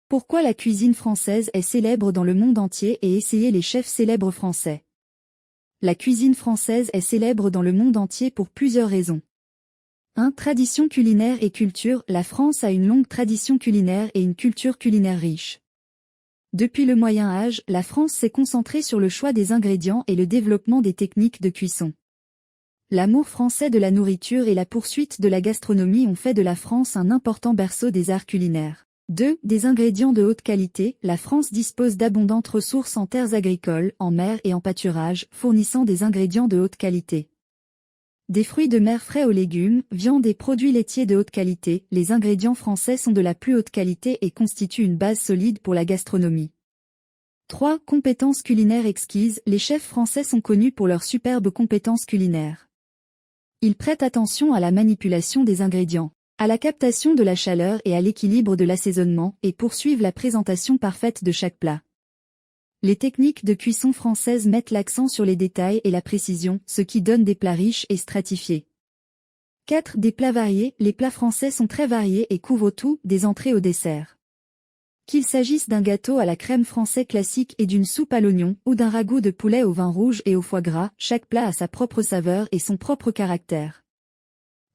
Pourquoi la cuisine française est célèbre dans le monde entier et essayer les chefs célèbres français? La cuisine française est célèbre dans le monde entier pour plusieurs raisons. 1. Tradition culinaire et culture. La France a une longue tradition culinaire et une culture culinaire riche. Depuis le Moyen Âge, la France s'est concentrée sur le choix des ingrédients et le développement des techniques de cuisson. L'amour français de la nourriture et la poursuite de la gastronomie ont fait de la France un important berceau des arts culinaires. 2. Des ingrédients de haute qualité. La France dispose d'abondantes ressources en terres agricoles, en mer et en pâturage, fournissant des ingrédients de haute qualité. Des fruits de mer frais aux légumes, viande et produits laitiers de haute qualité, les ingrédients français sont de la plus haute qualité et constituent une base solide pour la gastronomie. 3. Compétences culinaires exquises. Les chefs français sont connus pour leurs superbes compétences culinaires. Ils prêtent attention à la manipulation des ingrédients, à la captation de la chaleur et à l'équilibre de l'assaisonnement, et poursuivent la présentation parfaite de chaque plat. Les techniques de cuisson françaises mettent l'accent sur les détails et la précision, ce qui donne des plats riches et stratifiés. 4. Des plats variés. Les plats français sont très variés et couvrent tout, des entrées au dessert. Qu'il s'agisse d'un gâteau à la crème français classique et d'une soupe à l'oignon, ou d'un ragoût de poulet au vin rouge et au foie gras, chaque plat a sa propre saveur et son propre caractère.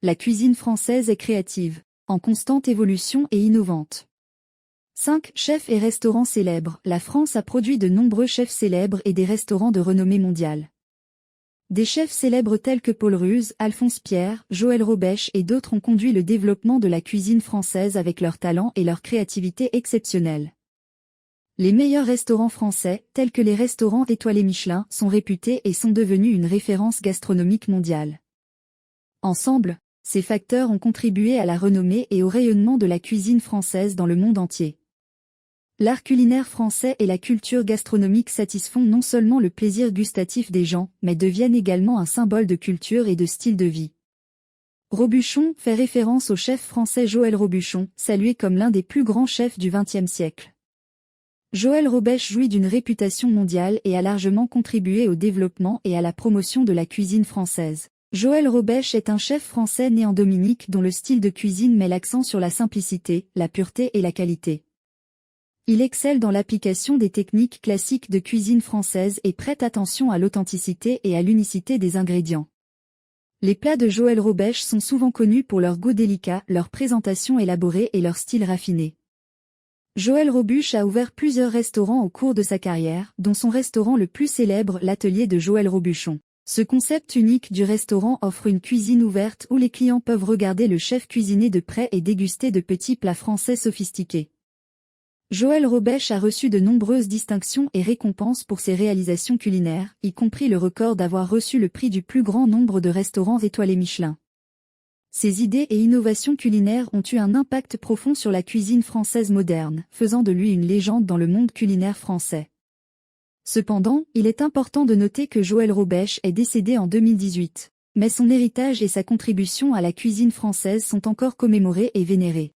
La cuisine française est créative, en constante évolution et innovante. 5. Chefs et restaurants célèbres. La France a produit de nombreux chefs célèbres et des restaurants de renommée mondiale. Des chefs célèbres tels que Paul Ruse, Alphonse Pierre, Joël Robèche et d'autres ont conduit le développement de la cuisine française avec leur talent et leur créativité exceptionnelle. Les meilleurs restaurants français, tels que les restaurants étoilés Michelin, sont réputés et sont devenus une référence gastronomique mondiale. Ensemble, ces facteurs ont contribué à la renommée et au rayonnement de la cuisine française dans le monde entier. L'art culinaire français et la culture gastronomique satisfont non seulement le plaisir gustatif des gens, mais deviennent également un symbole de culture et de style de vie. Robuchon fait référence au chef français Joël Robuchon, salué comme l'un des plus grands chefs du XXe siècle. Joël Robèche jouit d'une réputation mondiale et a largement contribué au développement et à la promotion de la cuisine française. Joël Robèche est un chef français né en Dominique dont le style de cuisine met l'accent sur la simplicité, la pureté et la qualité. Il excelle dans l'application des techniques classiques de cuisine française et prête attention à l'authenticité et à l'unicité des ingrédients. Les plats de Joël Robèche sont souvent connus pour leur goût délicat, leur présentation élaborée et leur style raffiné. Joël Robuche a ouvert plusieurs restaurants au cours de sa carrière, dont son restaurant le plus célèbre, l'atelier de Joël Robuchon. Ce concept unique du restaurant offre une cuisine ouverte où les clients peuvent regarder le chef cuisiner de près et déguster de petits plats français sophistiqués. Joël Robèche a reçu de nombreuses distinctions et récompenses pour ses réalisations culinaires, y compris le record d'avoir reçu le prix du plus grand nombre de restaurants étoilés Michelin. Ses idées et innovations culinaires ont eu un impact profond sur la cuisine française moderne, faisant de lui une légende dans le monde culinaire français. Cependant, il est important de noter que Joël Robèche est décédé en 2018, mais son héritage et sa contribution à la cuisine française sont encore commémorés et vénérés.